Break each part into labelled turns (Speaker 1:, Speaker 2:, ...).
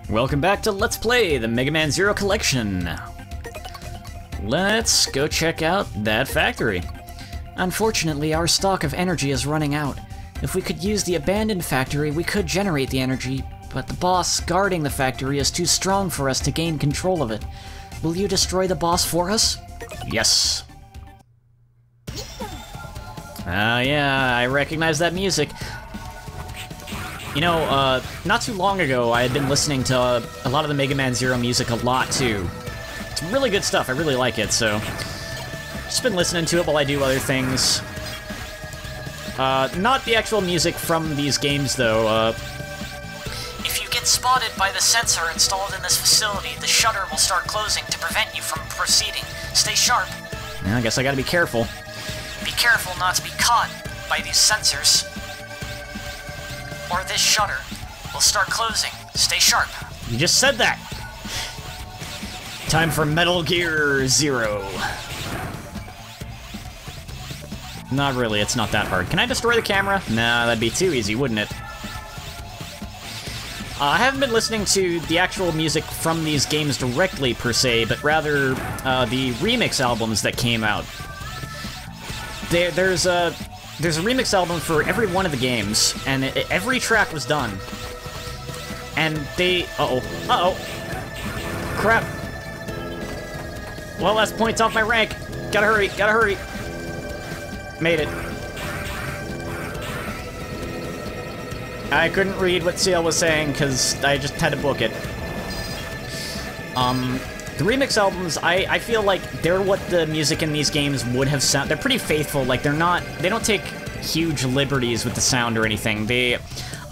Speaker 1: Welcome back to Let's Play the Mega Man Zero Collection. Let's go check out that factory. Unfortunately, our stock of energy is running out. If we could use the abandoned factory, we could generate the energy, but the boss guarding the factory is too strong for us to gain control of it. Will you destroy the boss for us? Yes. Yeah, I recognize that music. You know, not too long ago, I had been listening to a lot of the Mega Man Zero music a lot, too. It's really good stuff, I really like it, so... just been listening to it while I do other things. Not the actual music from these games, though. If you get spotted by the sensor installed in this facility, the shutter will start closing to prevent you from proceeding. Stay sharp. Yeah, I guess I gotta be careful. Be careful not to be caught by these sensors. Or this shutter will start closing. Stay sharp. You just said that! Time for Metal Gear Zero. Not really, it's not that hard. Can I destroy the camera? Nah, that'd be too easy, wouldn't it? I haven't been listening to the actual music from these games directly, per se, but rather the remix albums that came out. There's a remix album for every one of the games, and every track was done. And they... Uh-oh. Crap. Well, that's points off my rank. Gotta hurry. Made it. I couldn't read what Seal was saying, because I just had to book it. The remix albums, I feel like they're what the music in these games would have sounded. They're pretty faithful, like they don't take huge liberties with the sound or anything.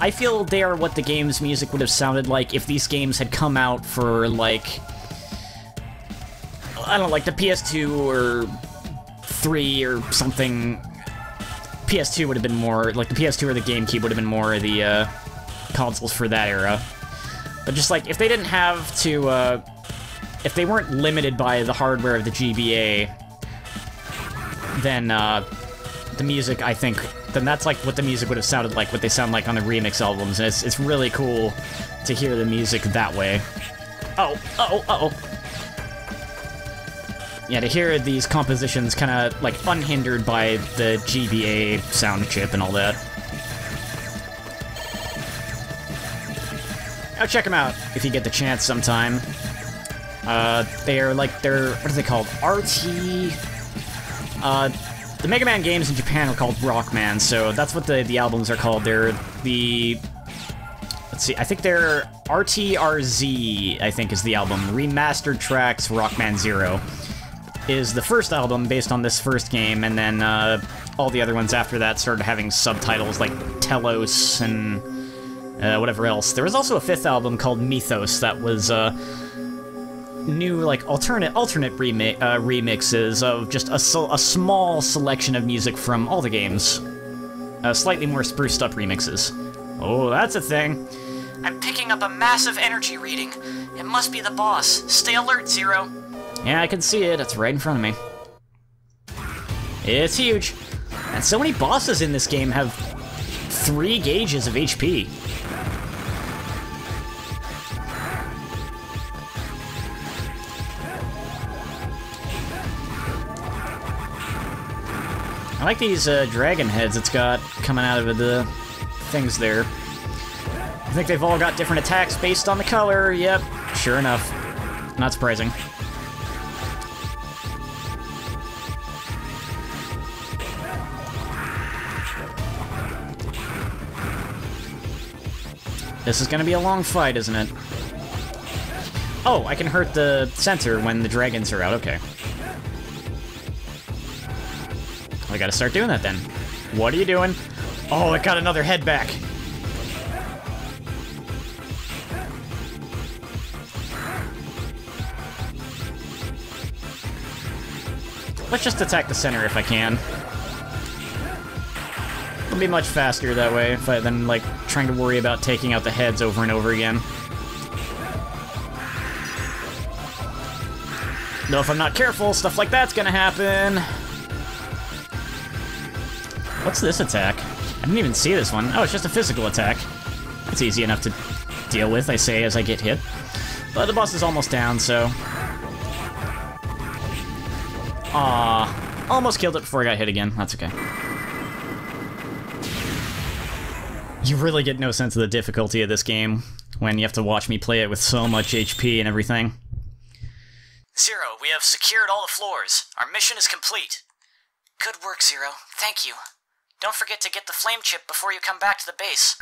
Speaker 1: I feel they are what the game's music would have sounded like if these games had come out for, like, I don't know, like the PS2 or 3 or something. PS2 would have been more, like the PS2 or the GameCube would have been more the consoles for that era. But just like, if they didn't have to, if they weren't limited by the hardware of the GBA, then the music, I think, then that's like what the music would have sounded like, what they sound like on the remix albums, and it's really cool to hear the music that way. Uh-oh. Yeah, to hear these compositions kind of, like, unhindered by the GBA sound chip and all that. Now check them out, if you get the chance sometime. They're, what are they called? RT... the Mega Man games in Japan are called Rockman, so that's what the albums are called. They're the... let's see, I think they're RTRZ, I think is the album. Remastered Tracks Rockman Zero is the first album based on this first game, and then all the other ones after that started having subtitles like Telos and whatever else. There was also a fifth album called Mythos that was new, like, alternate remixes of just a small selection of music from all the games. Slightly more spruced up remixes. Oh, that's a thing. I'm picking up a massive energy reading. It must be the boss. Stay alert, Zero. Yeah, I can see it. It's right in front of me. It's huge. And so many bosses in this game have 3 gauges of HP. I like these dragon heads it's got coming out of the things there. I think they've all got different attacks based on the color. Yep, sure enough. Not surprising. This is gonna be a long fight, isn't it? Oh, I can hurt the sensor when the dragons are out, okay. I gotta start doing that then. What are you doing? Oh, it got another head back. Let's just attack the center if I can. It'll be much faster that way than, like, trying to worry about taking out the heads over and over again. Though if I'm not careful, stuff like that's gonna happen. What's this attack? I didn't even see this one. Oh, it's just a physical attack. That's easy enough to deal with, I say as I get hit. But the boss is almost down, so... almost killed it before I got hit again. That's okay. You really get no sense of the difficulty of this game when you have to watch me play it with so much HP and everything.
Speaker 2: Zero, we have secured all the floors. Our mission is complete. Good work, Zero. Thank you. Don't forget to get the flame chip before you come back to the base.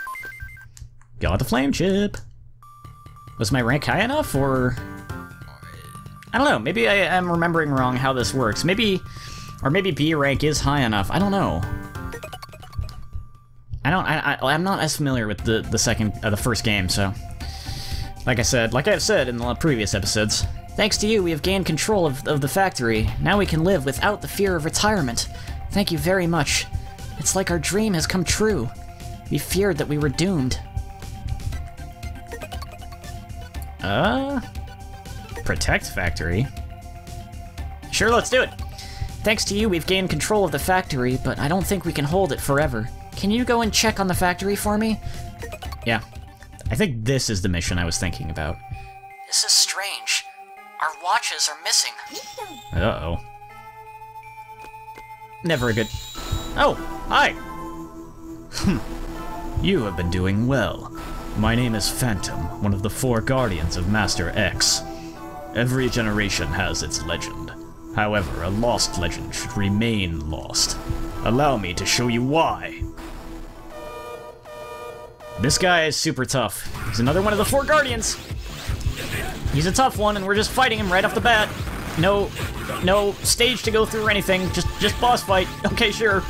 Speaker 1: Got the flame chip. Was my rank high enough, or... I don't know, maybe I am remembering wrong how this works. Maybe... Or maybe B rank is high enough. I don't know. I'm not as familiar with the first game, so... Like I've said in the previous episodes, thanks to you, we have gained control of the factory. Now we can live without the fear of retirement. Thank you very much. It's like our dream has come true. We feared that we were doomed. Protect factory? Sure, let's do it.
Speaker 2: Thanks to you, we've gained control of the factory, but I don't think we can hold it forever. Can you go and check on the factory for me?
Speaker 1: Yeah. I think this is the mission I was thinking about.
Speaker 2: This is strange. Our watches are missing.
Speaker 1: Uh-oh. Never a good... Oh, hi! You have been doing well. My name is Phantom, one of the 4 guardians of Master X. Every generation has its legend. However, a lost legend should remain lost. Allow me to show you why. This guy is super tough. He's another one of the 4 guardians. He's a tough one, and we're just fighting him right off the bat. No stage to go through or anything. Just boss fight. Okay, sure.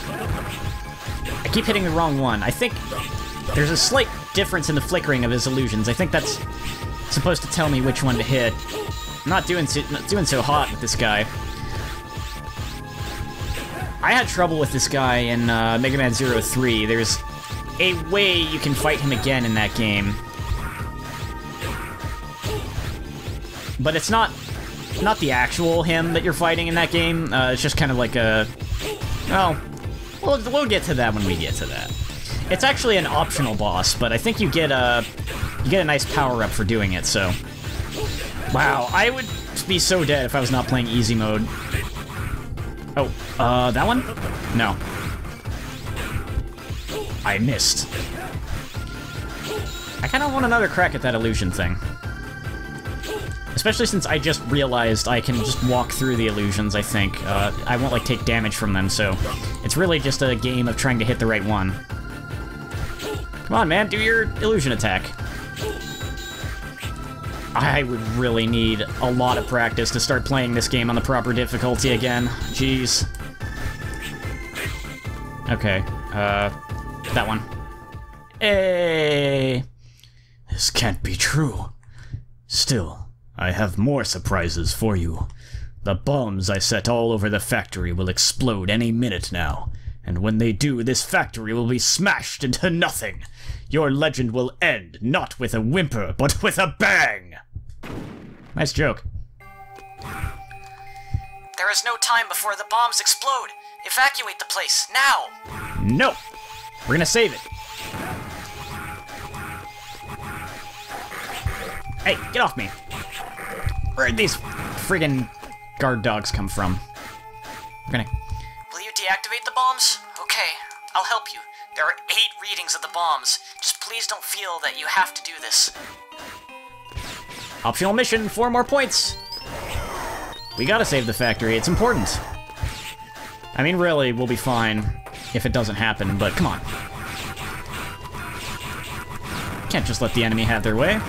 Speaker 1: I keep hitting the wrong one. I think there's a slight difference in the flickering of his illusions. I think that's supposed to tell me which one to hit. I'm not doing so hot with this guy. I had trouble with this guy in Mega Man Zero 3. There's a way you can fight him again in that game. But it's not the actual him that you're fighting in that game. It's just kind of like a... Well, we'll get to that when we get to that. It's actually an optional boss, but I think you get a nice power-up for doing it, so... Wow, I would be so dead if I was not playing easy mode. Oh, that one? No. I missed. I kind of want another crack at that illusion thing. Especially since I just realized I can just walk through the illusions, I think. I won't, like, take damage from them, so... It's really just a game of trying to hit the right one. Come on, man, do your illusion attack. I would really need a lot of practice to start playing this game on the proper difficulty again. Jeez. Okay, that one. Hey! This can't be true. Still, I have more surprises for you. The bombs I set all over the factory will explode any minute now, and when they do, this factory will be smashed into nothing. Your legend will end, not with a whimper, but with a bang! Nice joke.
Speaker 2: There is no time before the bombs explode. Evacuate the place, now!
Speaker 1: No! We're gonna save it. Hey, get off me! Where'd these friggin' guard dogs come from? We're gonna...
Speaker 2: Will you deactivate the bombs? Okay, I'll help you. There are 8 readings of the bombs. Just please don't feel that you have to do this.
Speaker 1: Optional mission, 4 more points! We gotta save the factory, it's important. I mean, really, we'll be fine if it doesn't happen, but come on. Can't just let the enemy have their way.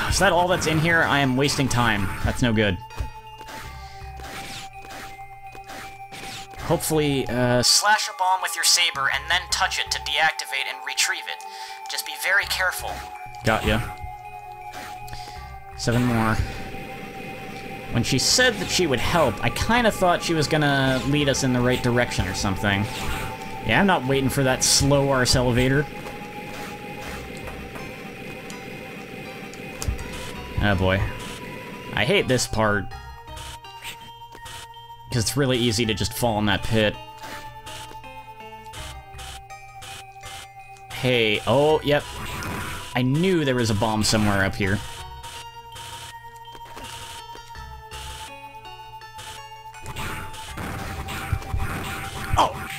Speaker 1: Is that all that's in here? I am wasting time. That's no good. Hopefully,
Speaker 2: Slash a bomb with your saber and then touch it to deactivate and retrieve it. Just be very careful.
Speaker 1: Got ya. 7 more. When she said that she would help, I kind of thought she was gonna lead us in the right direction or something. Yeah, I'm not waiting for that slow arse elevator. Oh boy. I hate this part. Because it's really easy to just fall in that pit. Okay. Oh, yep. I knew there was a bomb somewhere up here. Oh!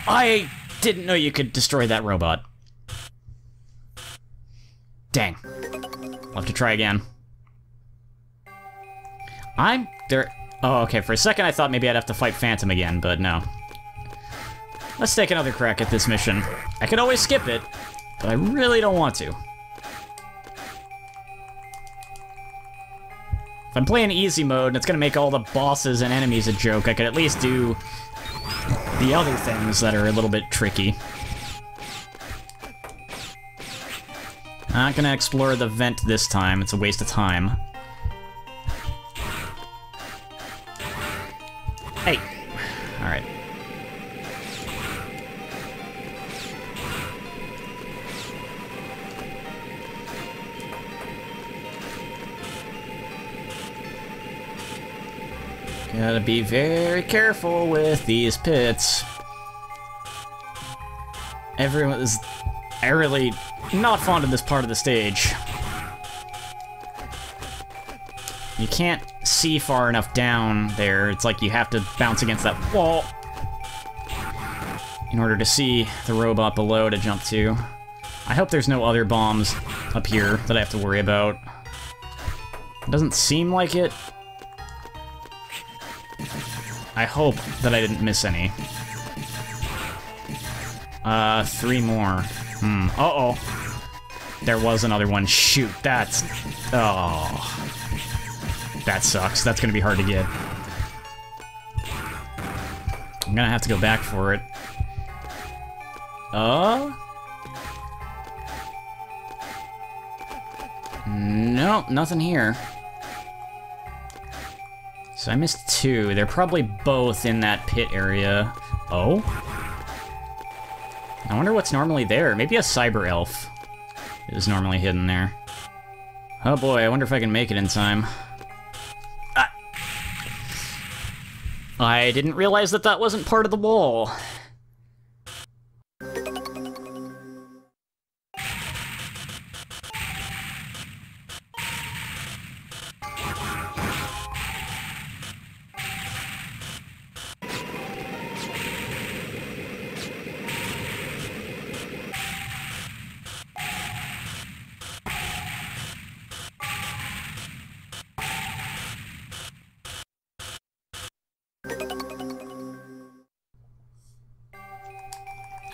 Speaker 1: I didn't know you could destroy that robot. Dang. I'll have to try again. I'm there. Oh, okay. For a second, I thought maybe I'd have to fight Phantom again, but no. Let's take another crack at this mission. I could always skip it, but I really don't want to. If I'm playing easy mode and it's gonna make all the bosses and enemies a joke, I could at least do the other things that are a little bit tricky. Not gonna explore the vent this time, it's a waste of time. Hey! Alright. Gotta be very careful with these pits. Everyone is... I really not fond of this part of the stage. You can't see far enough down there. It's like you have to bounce against that wall in order to see the robot below to jump to. I hope there's no other bombs up here that I have to worry about. It doesn't seem like it. I hope that I didn't miss any. 3 more. Uh-oh. There was another one. Shoot, that's... Oh. That sucks. That's gonna be hard to get. I'm gonna have to go back for it. No, nothing here. So I missed 2. They're probably both in that pit area. Oh? I wonder what's normally there. Maybe a cyber elf is normally hidden there. Oh boy, I wonder if I can make it in time. Ah. I didn't realize that that wasn't part of the wall.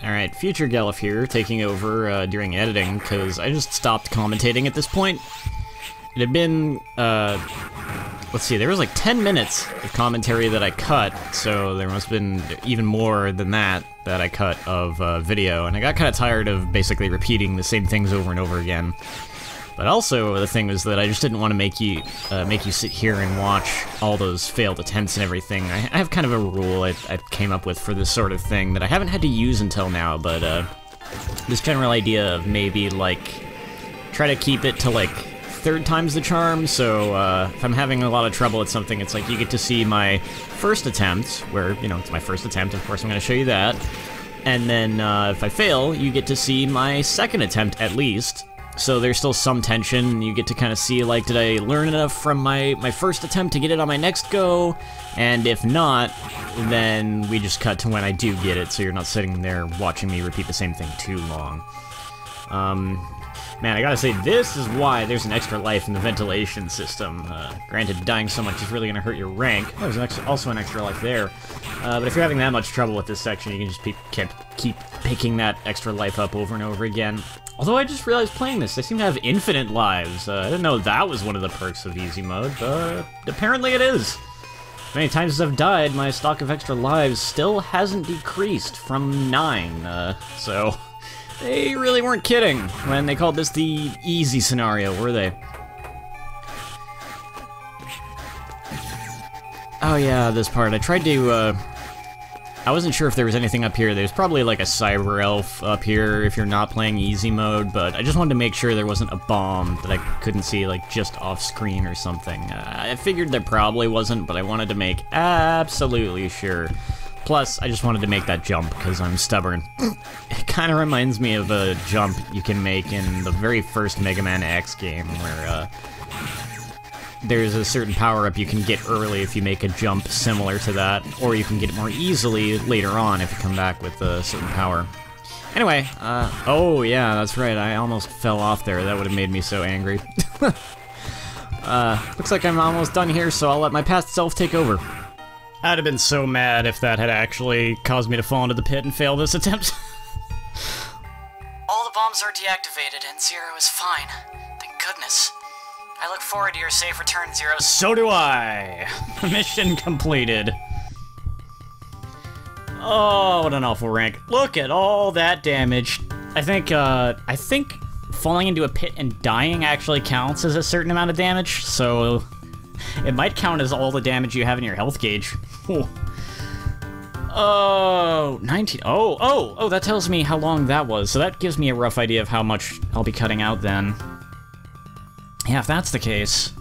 Speaker 1: Alright, Future Gelf here, taking over during editing, because I just stopped commentating at this point. It had been, let's see, there was like 10 minutes of commentary that I cut, so there must have been even more than that I cut of video, and I got kind of tired of basically repeating the same things over and over again. But also, the thing was that I just didn't want to make you sit here and watch all those failed attempts and everything. I have kind of a rule I came up with for this sort of thing that I haven't had to use until now, but this general idea of maybe, like, try to keep it to, like, 3rd times the charm, so if I'm having a lot of trouble at something, it's like you get to see my first attempt, where, you know, it's my first attempt, of course I'm going to show you that, and then if I fail, you get to see my 2nd attempt at least. So there's still some tension, you get to kind of see, like, did I learn enough from my first attempt to get it on my next go? And if not, then we just cut to when I do get it, so you're not sitting there watching me repeat the same thing too long. Man, I gotta say, this is why there's an extra life in the ventilation system. Granted, dying so much is really gonna hurt your rank. There's also an extra life there. But if you're having that much trouble with this section, you can just keep picking that extra life up over and over again. Although I just realized playing this, they seem to have infinite lives. I didn't know that was one of the perks of easy mode, but apparently it is. As many times as I've died, my stock of extra lives still hasn't decreased from 9, so... They really weren't kidding when they called this the easy scenario, were they? Oh yeah, this part. I tried to, I wasn't sure if there was anything up here. There's probably like a cyber elf up here if you're not playing easy mode, but I just wanted to make sure there wasn't a bomb that I couldn't see, like, just off screen or something. I figured there probably wasn't, but I wanted to make absolutely sure. Plus, I just wanted to make that jump because I'm stubborn. It kind of reminds me of a jump you can make in the very first Mega Man X game, where there's a certain power-up you can get early if you make a jump similar to that, or you can get it more easily later on if you come back with a certain power. Anyway, oh yeah, that's right, I almost fell off there. That would have made me so angry. Looks like I'm almost done here, so I'll let my past self take over. I'd have been so mad if that had actually caused me to fall into the pit and fail this attempt.
Speaker 2: All the bombs are deactivated and Zero is fine. Thank goodness. I look forward to your safe return, Zero.
Speaker 1: So do I! Mission completed. Oh, what an awful rank. Look at all that damage. I think falling into a pit and dying actually counts as a certain amount of damage, so it might count as all the damage you have in your health gauge. Oh, 19. Oh, that tells me how long that was, so that gives me a rough idea of how much I'll be cutting out then. Yeah, if that's the case.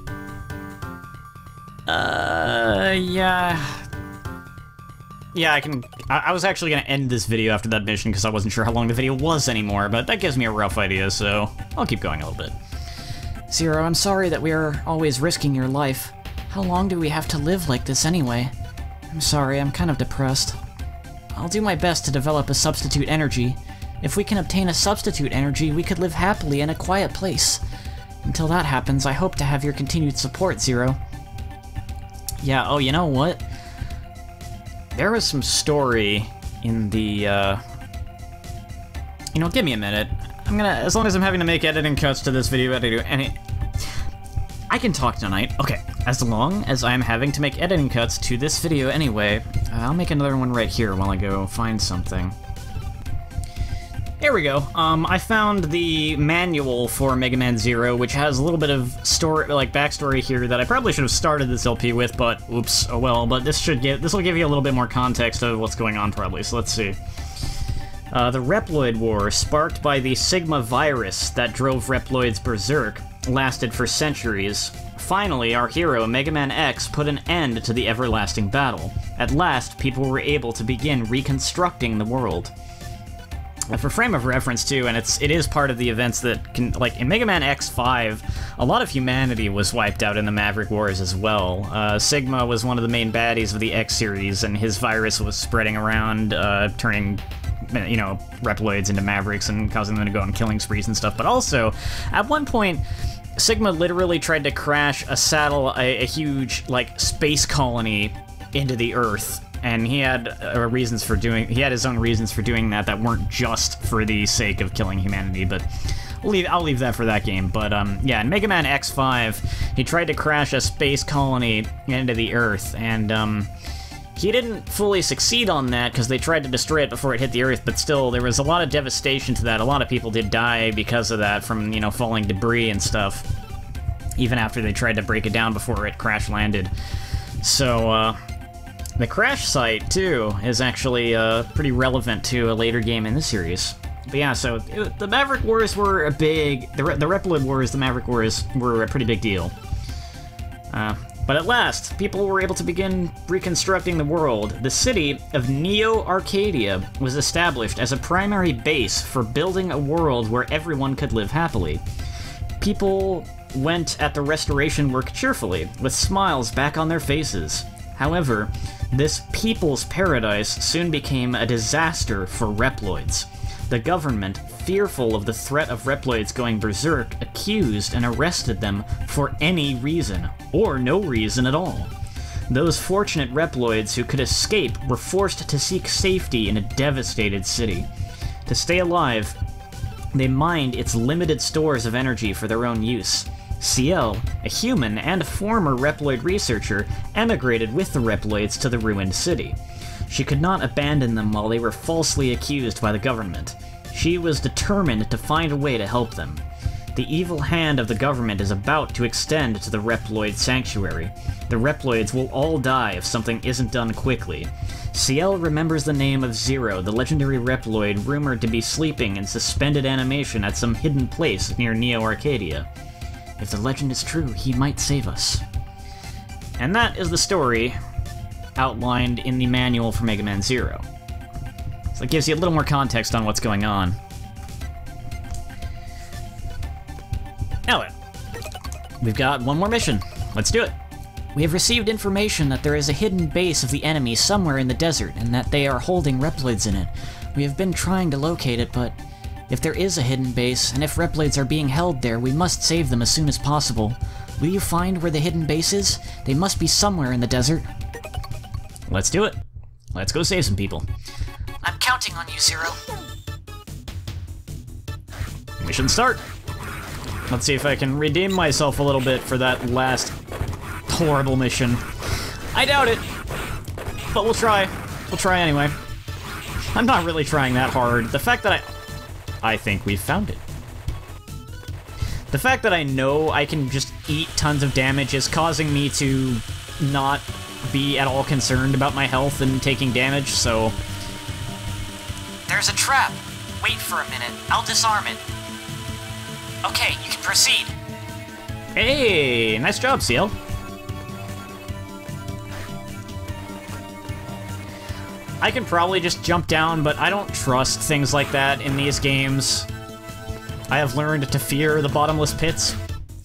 Speaker 1: Yeah. Yeah, I was actually gonna end this video after that mission because I wasn't sure how long the video was anymore, but that gives me a rough idea, so I'll keep going a little bit.
Speaker 2: Zero, I'm sorry that we are always risking your life. How long do we have to live like this anyway? I'm sorry, I'm kind of depressed. I'll do my best to develop a substitute energy. If we can obtain a substitute energy, we could live happily in a quiet place. Until that happens, I hope to have your continued support, Zero.
Speaker 1: Yeah, oh, you know what? There was some story in the, You know, give me a minute. As long as I'm having to make editing cuts to this video, I can talk tonight. Okay, as long as I'm having to make editing cuts to this video anyway, I'll make another one right here while I go find something. Here we go. I found the manual for Mega Man Zero, which has a little bit of backstory here that I probably should have started this LP with, but oops, oh well. But this will give you a little bit more context of what's going on, probably. So let's see. The Reploid War, sparked by the Sigma virus that drove Reploids berserk, lasted for centuries. Finally, our hero, Mega Man X, put an end to the everlasting battle. At last, people were able to begin reconstructing the world. For frame of reference, too, and it is part of the events that can, like, in Mega Man X5, a lot of humanity was wiped out in the Maverick Wars as well. Sigma was one of the main baddies of the X series, and his virus was spreading around, turning, you know, Reploids into Mavericks and causing them to go on killing sprees and stuff. But also, at one point, Sigma literally tried to crash a huge, like, space colony into the Earth. And he had his own reasons for doing that weren't just for the sake of killing humanity, but I'll leave that for that game. But yeah, in Mega Man X5, he tried to crash a space colony into the Earth, and he didn't fully succeed on that because they tried to destroy it before it hit the Earth, but still, there was a lot of devastation to that. A lot of people did die because of that, from, you know, falling debris and stuff, even after they tried to break it down before it crash landed. So, the crash site, too, is actually pretty relevant to a later game in the series. But yeah, so the Maverick Wars were the Reploid Wars, the Maverick Wars were a pretty big deal. But at last, people were able to begin reconstructing the world. The city of Neo Arcadia was established as a primary base for building a world where everyone could live happily. People went at the restoration work cheerfully, with smiles back on their faces. However, this people's paradise soon became a disaster for Reploids. The government, fearful of the threat of Reploids going berserk, accused and arrested them for any reason, or no reason at all. Those fortunate Reploids who could escape were forced to seek safety in a devastated city. To stay alive, they mined its limited stores of energy for their own use. Ciel, a human and a former Reploid researcher, emigrated with the Reploids to the ruined city. She could not abandon them while they were falsely accused by the government. She was determined to find a way to help them. The evil hand of the government is about to extend to the Reploid sanctuary. The Reploids will all die if something isn't done quickly. Ciel remembers the name of Zero, the legendary Reploid rumored to be sleeping in suspended animation at some hidden place near Neo Arcadia. If the legend is true, he might save us. And that is the story outlined in the manual for Mega Man Zero. So it gives you a little more context on what's going on. Now then, we've got one more mission. Let's do it.
Speaker 2: We have received information that there is a hidden base of the enemy somewhere in the desert, and that they are holding Reploids in it. We have been trying to locate it, but if there is a hidden base, and if Reploids are being held there, we must save them as soon as possible. Will you find where the hidden base is? They must be somewhere in the desert.
Speaker 1: Let's do it. Let's go save some people.
Speaker 2: I'm counting on you, Zero.
Speaker 1: Mission start. Let's see if I can redeem myself a little bit for that last horrible mission. I doubt it, but we'll try. We'll try anyway. I'm not really trying that hard. The fact that I think we've found it. The fact that I know I can just eat tons of damage is causing me to not be at all concerned about my health and taking damage, so...
Speaker 2: There's a trap. Wait for a minute. I'll disarm it. Okay, you can proceed.
Speaker 1: Hey, nice job, Ciel. I can probably just jump down, but I don't trust things like that in these games. I have learned to fear the bottomless pits,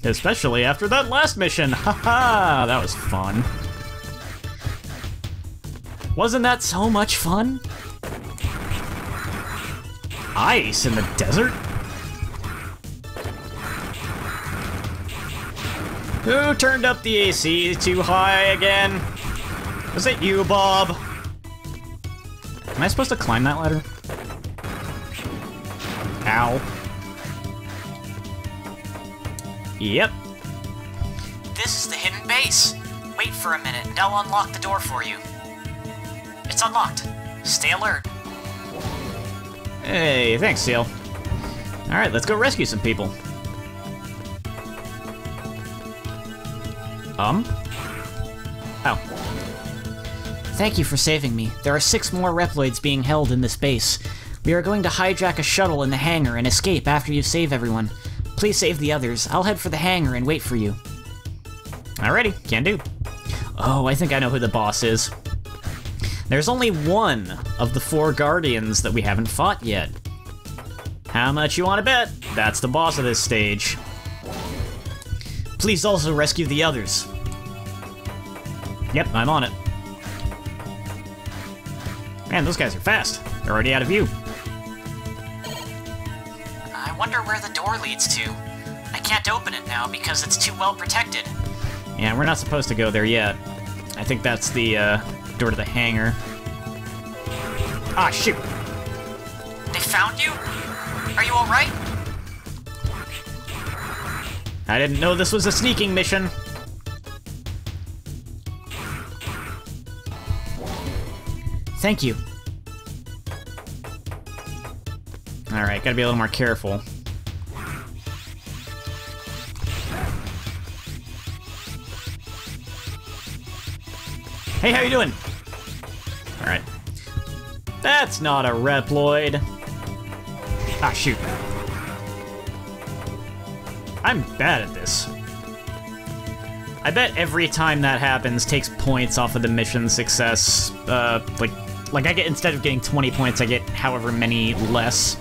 Speaker 1: especially after that last mission. Haha, that was fun. Wasn't that so much fun? Ice in the desert? Who turned up the AC too high again? Was it you, Bob? Am I supposed to climb that ladder? Ow. Yep.
Speaker 2: This is the hidden base. Wait for a minute, and I'll unlock the door for you. It's unlocked. Stay alert.
Speaker 1: Hey, thanks, Ciel. Alright, let's go rescue some people. Oh.
Speaker 2: Thank you for saving me. There are 6 more Reploids being held in this base. We are going to hijack a shuttle in the hangar and escape after you save everyone. Please save the others. I'll head for the hangar and wait for you.
Speaker 1: Alrighty, can do. Oh, I think I know who the boss is. There's only one of the 4 Guardians that we haven't fought yet. How much you want to bet? That's the boss of this stage. Please also rescue the others. Yep, I'm on it. Man, those guys are fast. They're already out of view.
Speaker 2: I wonder where the door leads to. I can't open it now because it's too well protected.
Speaker 1: Yeah, we're not supposed to go there yet. I think that's the door to the hangar. Ah, shoot!
Speaker 2: They found you? Are you alright?
Speaker 1: I didn't know this was a sneaking mission.
Speaker 2: Thank you.
Speaker 1: Alright, gotta be a little more careful. Hey, how you doing? Alright. That's not a Reploid. Ah, shoot. I'm bad at this. I bet every time that happens takes points off of the mission success. Like I get, instead of getting 20 points, I get however many less.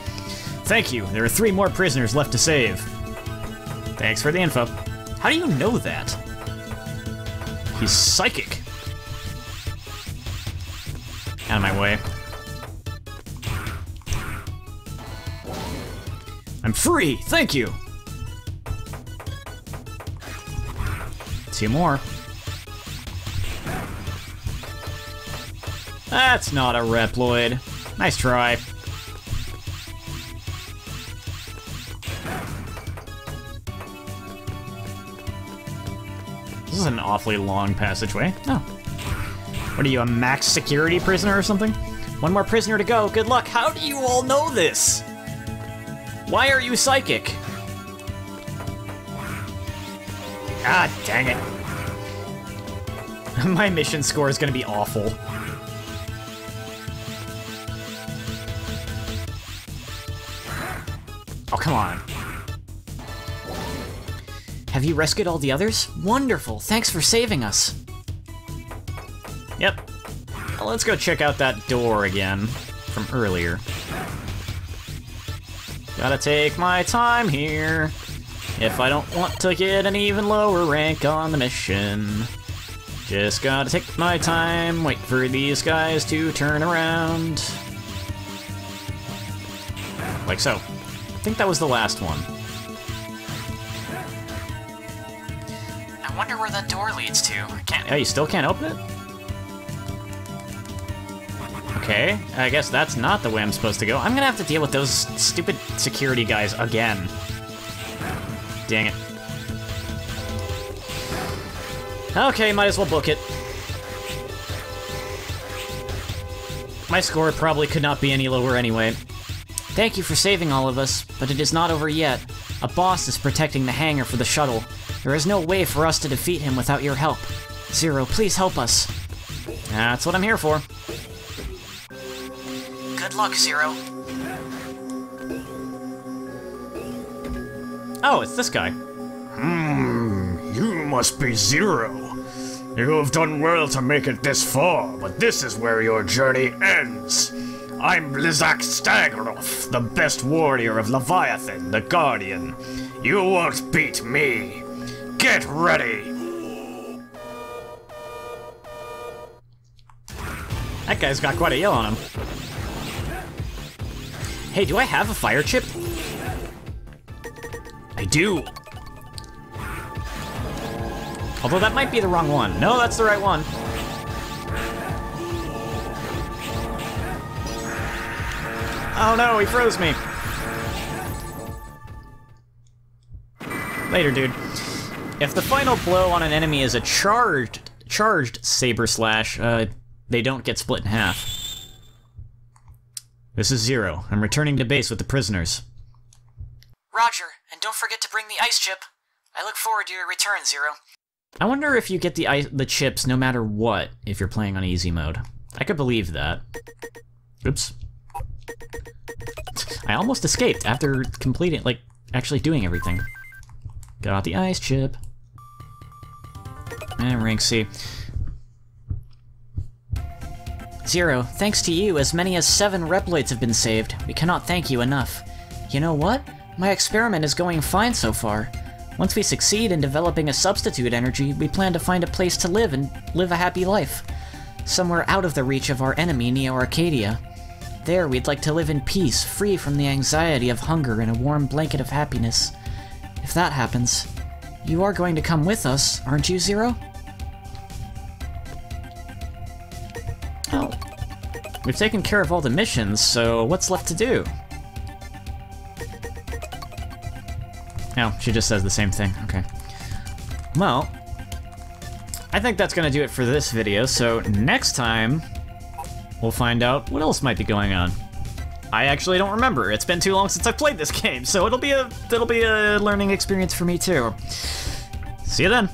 Speaker 1: Thank you. There are 3 more prisoners left to save. Thanks for the info. How do you know that? He's psychic. Out of my way. I'm free! Thank you! 2 more. That's not a Reploid. Nice try. This is an awfully long passageway. Oh. What are you, a max security prisoner or something? 1 more prisoner to go. Good luck. How do you all know this? Why are you psychic? God dang it. My mission score is gonna be awful. Oh, come on.
Speaker 2: Have you rescued all the others? Wonderful, thanks for saving us.
Speaker 1: Yep, Well, let's go check out that door again from earlier. Gotta take my time here if I don't want to get an even lower rank on the mission. Just gotta take my time, wait for these guys to turn around. Like so. I think that was the last one.
Speaker 2: I wonder where that door leads to. I can't.
Speaker 1: Yeah, you still can't open it? Okay, I guess that's not the way I'm supposed to go. I'm gonna have to deal with those stupid security guys again. Dang it. Okay, might as well book it. My score probably could not be any lower anyway.
Speaker 2: Thank you for saving all of us, but it is not over yet. A boss is protecting the hangar for the shuttle. There is no way for us to defeat him without your help. Zero, please help us.
Speaker 1: That's what I'm here for.
Speaker 2: Good luck, Zero.
Speaker 1: Oh, it's this guy.
Speaker 3: You must be Zero. You have done well to make it this far, but this is where your journey ends. I'm Lizak Stagroth, the best warrior of Leviathan, the Guardian. You won't beat me. Get ready!
Speaker 1: That guy's got quite a yell on him. Hey, do I have a fire chip? I do. Although that might be the wrong one. No, that's the right one. Oh no, he froze me. Later, dude. If the final blow on an enemy is a charged Saber Slash, they don't get split in half. This is Zero. I'm returning to base with the prisoners.
Speaker 2: Roger, and don't forget to bring the ice chip. I look forward to your return, Zero.
Speaker 1: I wonder if you get the chips no matter what if you're playing on easy mode. I could believe that. Oops. I almost escaped after completing, like, actually doing everything. Got the ice chip. And rank C.
Speaker 2: Zero, thanks to you, as many as 7 Reploids have been saved. We cannot thank you enough. You know what? My experiment is going fine so far. Once we succeed in developing a substitute energy, we plan to find a place to live and live a happy life. Somewhere out of the reach of our enemy, Neo Arcadia. There, we'd like to live in peace, free from the anxiety of hunger and a warm blanket of happiness. If that happens, you are going to come with us, aren't you, Zero?
Speaker 1: Well, we've taken care of all the missions, so what's left to do? No, she just says the same thing. Okay. Well, I think that's gonna do it for this video, so next time, we'll find out what else might be going on. I actually don't remember. It's been too long since I played this game, so it'll be a learning experience for me too. See you then.